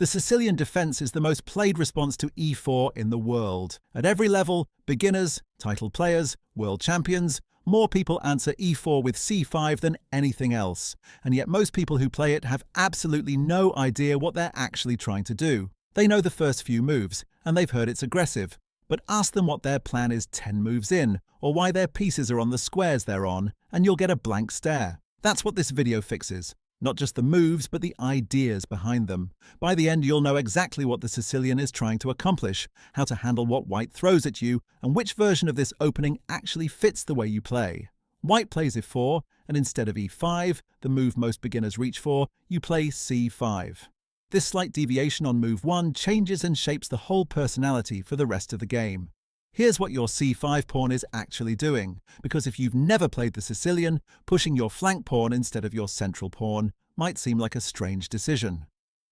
The Sicilian Defense is the most played response to e4 in the world. At every level, beginners, title players, world champions, more people answer e4 with c5 than anything else. And yet most people who play it have absolutely no idea what they're actually trying to do. They know the first few moves, and they've heard it's aggressive. But ask them what their plan is 10 moves in, or why their pieces are on the squares they're on, and you'll get a blank stare. That's what this video fixes. Not just the moves, but the ideas behind them. By the end, you'll know exactly what the Sicilian is trying to accomplish, how to handle what white throws at you, and which version of this opening actually fits the way you play. White plays e4, and instead of e5, the move most beginners reach for, you play c5. This slight deviation on move 1 changes and shapes the whole personality for the rest of the game. Here's what your c5 pawn is actually doing, because if you've never played the Sicilian, pushing your flank pawn instead of your central pawn might seem like a strange decision.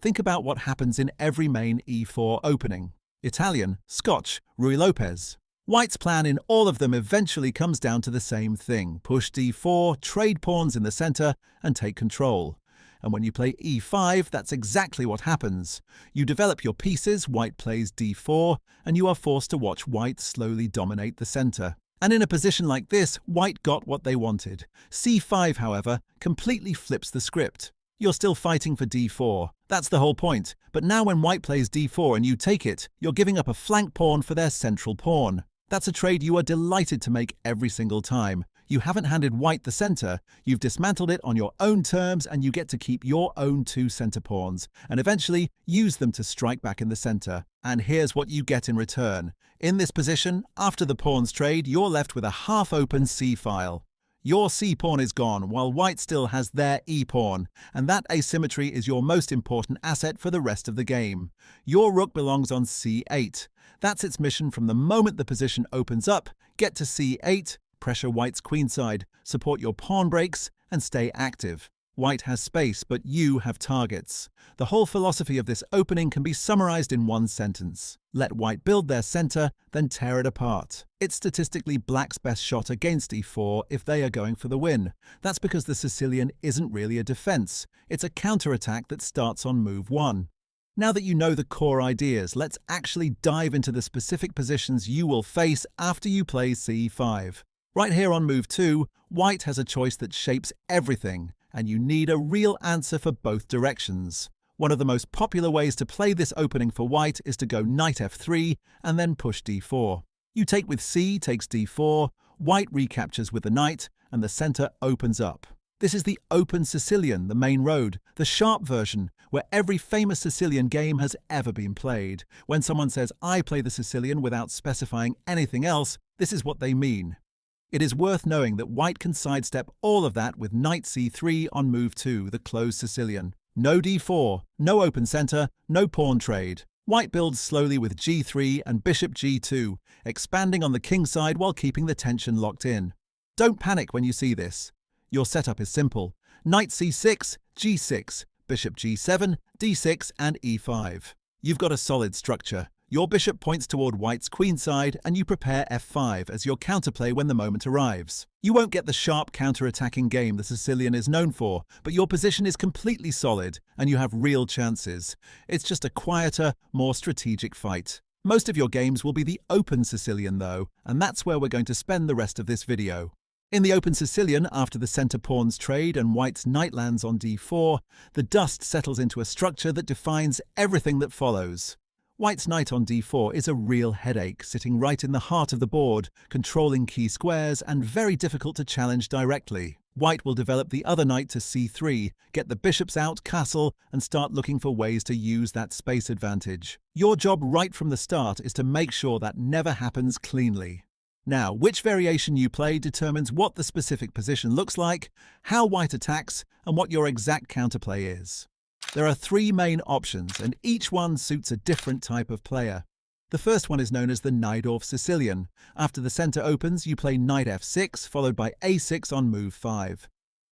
Think about what happens in every main e4 opening. Italian, Scotch, Ruy Lopez. White's plan in all of them eventually comes down to the same thing: push d4, trade pawns in the center, and take control. And when you play e5, that's exactly what happens. You develop your pieces, white plays d4, and you are forced to watch white slowly dominate the center. And in a position like this, white got what they wanted. c5, however, completely flips the script. You're still fighting for d4. That's the whole point. But now when white plays d4 and you take it, you're giving up a flank pawn for their central pawn. That's a trade you are delighted to make every single time. You haven't handed white the center, you've dismantled it on your own terms, and you get to keep your own 2 center pawns, and eventually use them to strike back in the center. And here's what you get in return. In this position, after the pawns trade, you're left with a half-open c-file. Your c-pawn is gone, while white still has their e-pawn, and that asymmetry is your most important asset for the rest of the game. Your rook belongs on c8. That's its mission from the moment the position opens up. Get to c8, pressure white's queenside, support your pawn breaks, and stay active. White has space, but you have targets. The whole philosophy of this opening can be summarized in one sentence. Let white build their center, then tear it apart. It's statistically black's best shot against e4 if they are going for the win. That's because the Sicilian isn't really a defense. It's a counterattack that starts on move 1. Now that you know the core ideas, let's actually dive into the specific positions you will face after you play c5. Right here on move 2, white has a choice that shapes everything, and you need a real answer for both directions. One of the most popular ways to play this opening for white is to go knight f3 and then push d4. You take with c takes d4, white recaptures with the knight, and the center opens up. This is the open Sicilian, the main road, the sharp version, where every famous Sicilian game has ever been played. When someone says, "I play the Sicilian," without specifying anything else, this is what they mean. It is worth knowing that white can sidestep all of that with knight c3 on move 2, the closed Sicilian. No d4, no open center, no pawn trade. White builds slowly with g3 and bishop g2, expanding on the king side while keeping the tension locked in. Don't panic when you see this. Your setup is simple. Knight c6, g6, bishop g7, d6, and e5. You've got a solid structure. Your bishop points toward white's queenside, and you prepare f5 as your counterplay when the moment arrives. You won't get the sharp counter-attacking game the Sicilian is known for, but your position is completely solid, and you have real chances. It's just a quieter, more strategic fight. Most of your games will be the open Sicilian though, and that's where we're going to spend the rest of this video. In the open Sicilian, after the center pawns trade and white's knight lands on d4, the dust settles into a structure that defines everything that follows. White's knight on d4 is a real headache, sitting right in the heart of the board, controlling key squares and very difficult to challenge directly. White will develop the other knight to c3, get the bishops out, castle, and start looking for ways to use that space advantage. Your job right from the start is to make sure that never happens cleanly. Now, which variation you play determines what the specific position looks like, how white attacks, and what your exact counterplay is. There are 3 main options, and each one suits a different type of player. The first one is known as the Najdorf Sicilian. After the center opens, you play knight f6, followed by a6 on move 5.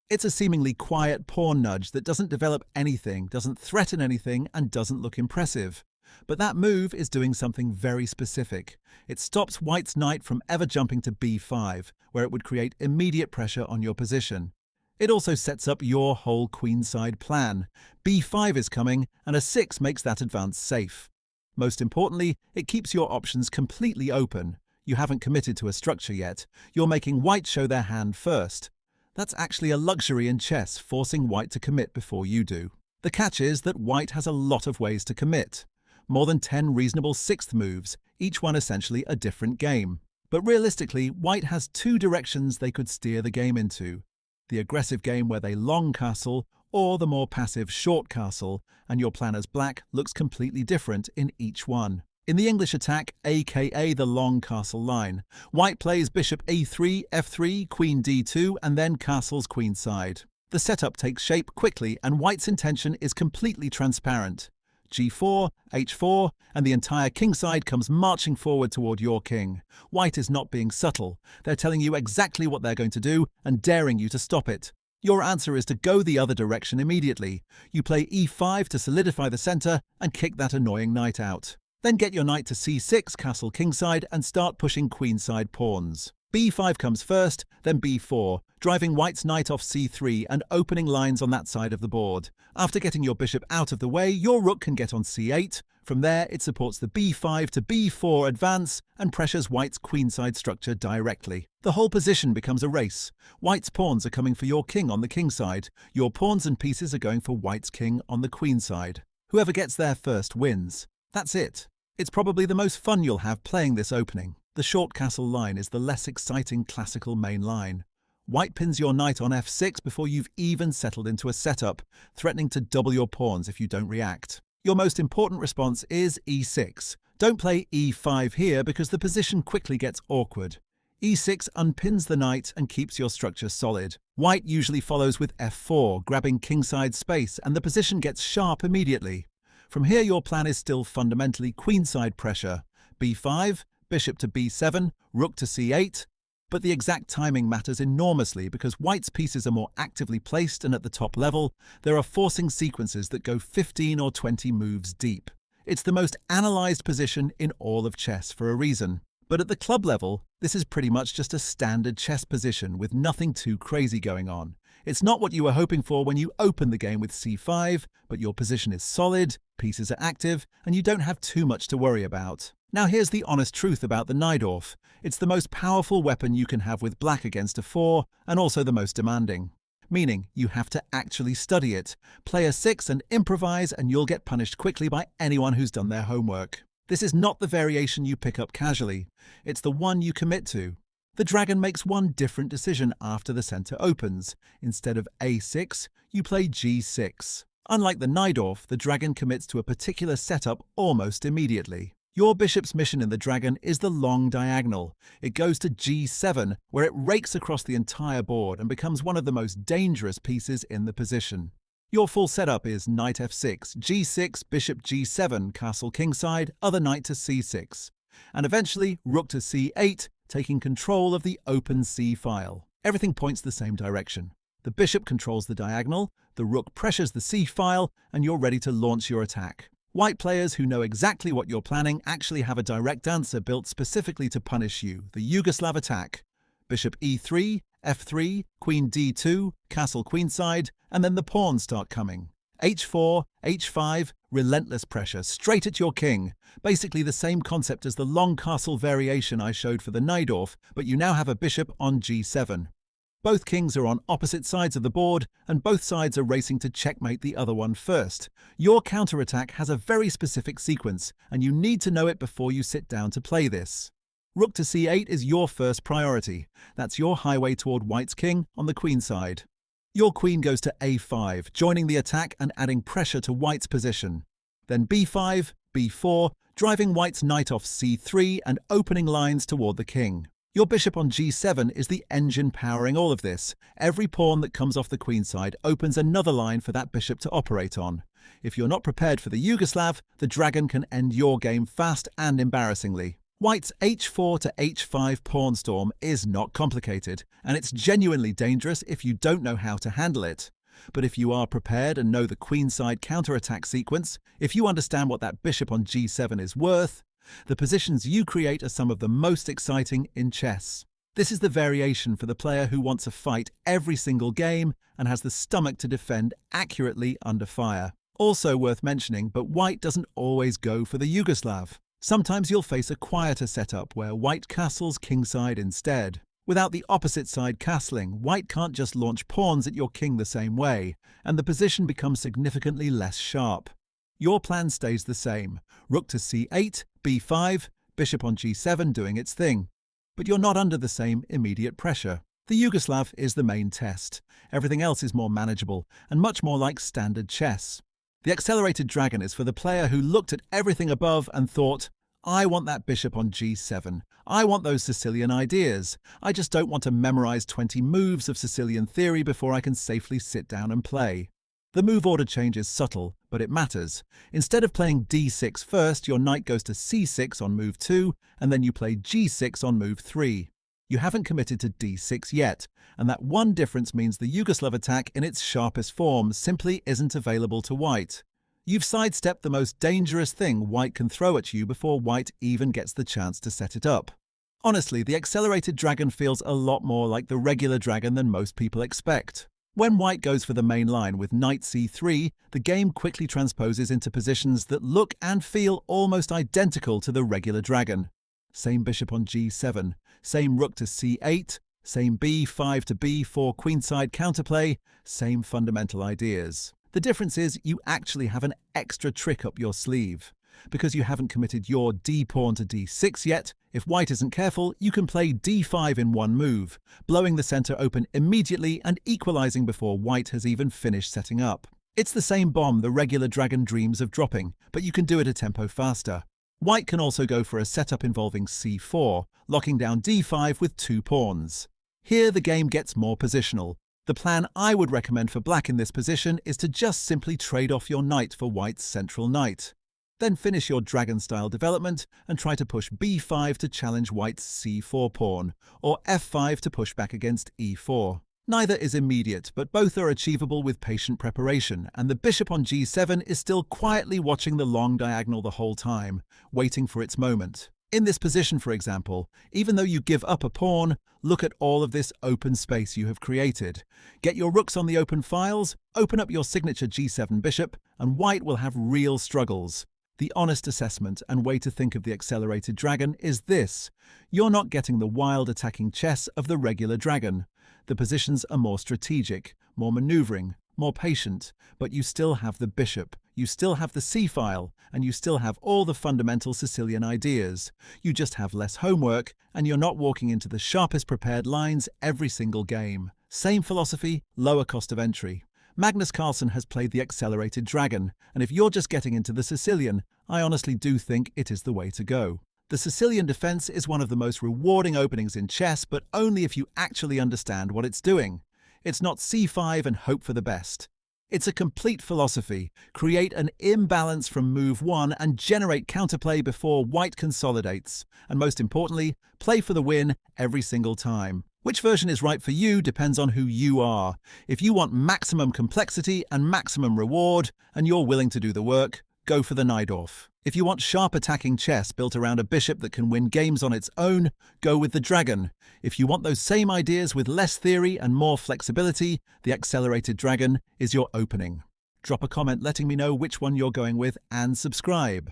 It's a seemingly quiet pawn nudge that doesn't develop anything, doesn't threaten anything, and doesn't look impressive. But that move is doing something very specific. It stops white's knight from ever jumping to b5, where it would create immediate pressure on your position. It also sets up your whole queenside plan. b5 is coming, and a 6 makes that advance safe. Most importantly, it keeps your options completely open. You haven't committed to a structure yet. You're making white show their hand first. That's actually a luxury in chess, forcing white to commit before you do. The catch is that white has a lot of ways to commit. More than 10 reasonable sixth moves, each one essentially a different game. But realistically, white has 2 directions they could steer the game into. The aggressive game where they long castle, or the more passive short castle, and your plan as black looks completely different in each one. In the English attack, aka the long castle line, white plays bishop a3, f3, queen d2, and then castles queenside. The setup takes shape quickly, and white's intention is completely transparent. g4, h4, and the entire kingside comes marching forward toward your king. White is not being subtle. They're telling you exactly what they're going to do and daring you to stop it. Your answer is to go the other direction immediately. You play e5 to solidify the center and kick that annoying knight out. Then get your knight to c6, castle kingside, and start pushing queenside pawns. b5 comes first, then b4, driving white's knight off c3 and opening lines on that side of the board. After getting your bishop out of the way, your rook can get on c8. From there, it supports the b5 to b4 advance and pressures white's queenside structure directly. The whole position becomes a race. White's pawns are coming for your king on the kingside. Your pawns and pieces are going for white's king on the queenside. Whoever gets there first wins. That's it. It's probably the most fun you'll have playing this opening. The short castle line is the less exciting classical main line. White pins your knight on f6 before you've even settled into a setup, threatening to double your pawns if you don't react. Your most important response is e6. Don't play e5 here because the position quickly gets awkward. e6 unpins the knight and keeps your structure solid. White usually follows with f4, grabbing kingside space, and the position gets sharp immediately. From here, your plan is still fundamentally queenside pressure. b5, bishop to b7, rook to c8. But the exact timing matters enormously because white's pieces are more actively placed, and at the top level, there are forcing sequences that go 15 or 20 moves deep. It's the most analysed position in all of chess for a reason. But at the club level, this is pretty much just a standard chess position with nothing too crazy going on. It's not what you were hoping for when you opened the game with c5, but your position is solid, pieces are active, and you don't have too much to worry about. Now here's the honest truth about the Najdorf. It's the most powerful weapon you can have with black against a 4, and also the most demanding. Meaning, you have to actually study it. Play a 6 and improvise, and you'll get punished quickly by anyone who's done their homework. This is not the variation you pick up casually. It's the one you commit to. The dragon makes one different decision after the center opens. Instead of a6, you play g6. Unlike the Najdorf, the dragon commits to a particular setup almost immediately. Your bishop's mission in the dragon is the long diagonal. It goes to g7, where it rakes across the entire board and becomes one of the most dangerous pieces in the position. Your full setup is knight f6, g6, bishop g7, castle kingside, other knight to c6, and eventually rook to c8, taking control of the open c file. Everything points the same direction. The bishop controls the diagonal, the rook pressures the c file, and you're ready to launch your attack. White players who know exactly what you're planning actually have a direct answer built specifically to punish you, the Yugoslav attack. Bishop e3, f3, queen d2, castle queenside, and then the pawns start coming. h4, h5, relentless pressure, straight at your king. Basically the same concept as the long castle variation I showed for the Najdorf, but you now have a bishop on g7. Both kings are on opposite sides of the board, and both sides are racing to checkmate the other one first. Your counterattack has a very specific sequence, and you need to know it before you sit down to play this. Rook to c8 is your first priority. That's your highway toward white's king on the queen side. Your queen goes to a5, joining the attack and adding pressure to white's position. Then b5, b4, driving white's knight off c3 and opening lines toward the king. Your bishop on g7 is the engine powering all of this. Every pawn that comes off the queenside opens another line for that bishop to operate on. If you're not prepared for the Yugoslav, the dragon can end your game fast and embarrassingly. White's h4 to h5 pawn storm is not complicated, and it's genuinely dangerous if you don't know how to handle it. But if you are prepared and know the queenside counterattack sequence, if you understand what that bishop on g7 is worth, the positions you create are some of the most exciting in chess. This is the variation for the player who wants a fight every single game and has the stomach to defend accurately under fire. Also worth mentioning, but white doesn't always go for the Yugoslav. Sometimes you'll face a quieter setup where white castles kingside instead. Without the opposite side castling, white can't just launch pawns at your king the same way, and the position becomes significantly less sharp. Your plan stays the same: rook to c8, b5, bishop on g7 doing its thing. But you're not under the same immediate pressure. The Yugoslav is the main test. Everything else is more manageable and much more like standard chess. The accelerated dragon is for the player who looked at everything above and thought, I want that bishop on g7. I want those Sicilian ideas. I just don't want to memorize 20 moves of Sicilian theory before I can safely sit down and play. The move order change is subtle, but it matters. Instead of playing d6 first, your knight goes to c6 on move 2, and then you play g6 on move 3. You haven't committed to d6 yet, and that one difference means the Yugoslav attack in its sharpest form simply isn't available to white. You've sidestepped the most dangerous thing white can throw at you before white even gets the chance to set it up. Honestly, the accelerated dragon feels a lot more like the regular dragon than most people expect. When white goes for the main line with knight c3, the game quickly transposes into positions that look and feel almost identical to the regular dragon. Same bishop on g7, same rook to c8, same b5 to b4 queenside counterplay, same fundamental ideas. The difference is you actually have an extra trick up your sleeve. Because you haven't committed your d-pawn to d6 yet, if white isn't careful, you can play d5 in one move, blowing the center open immediately and equalizing before white has even finished setting up. It's the same bomb the regular dragon dreams of dropping, but you can do it a tempo faster. White can also go for a setup involving c4, locking down d5 with 2 pawns. Here the game gets more positional. The plan I would recommend for black in this position is to just simply trade off your knight for white's central knight. Then finish your dragon-style development and try to push b5 to challenge white's c4 pawn, or f5 to push back against e4. Neither is immediate, but both are achievable with patient preparation, and the bishop on g7 is still quietly watching the long diagonal the whole time, waiting for its moment. In this position, for example, even though you give up a pawn, look at all of this open space you have created. Get your rooks on the open files, open up your signature g7 bishop, and white will have real struggles. The honest assessment and way to think of the accelerated dragon is this: you're not getting the wild attacking chess of the regular dragon. The positions are more strategic, more maneuvering, more patient, but you still have the bishop, you still have the c-file, and you still have all the fundamental Sicilian ideas. You just have less homework, and you're not walking into the sharpest prepared lines every single game. Same philosophy, lower cost of entry. Magnus Carlsen has played the accelerated dragon, and if you're just getting into the Sicilian, I honestly do think it is the way to go. The Sicilian Defense is one of the most rewarding openings in chess, but only if you actually understand what it's doing. It's not c5 and hope for the best. It's a complete philosophy. Create an imbalance from move 1 and generate counterplay before white consolidates. And most importantly, play for the win every single time. Which version is right for you depends on who you are. If you want maximum complexity and maximum reward, and you're willing to do the work, go for the Najdorf. If you want sharp attacking chess built around a bishop that can win games on its own, go with the dragon. If you want those same ideas with less theory and more flexibility, the accelerated dragon is your opening. Drop a comment letting me know which one you're going with and subscribe.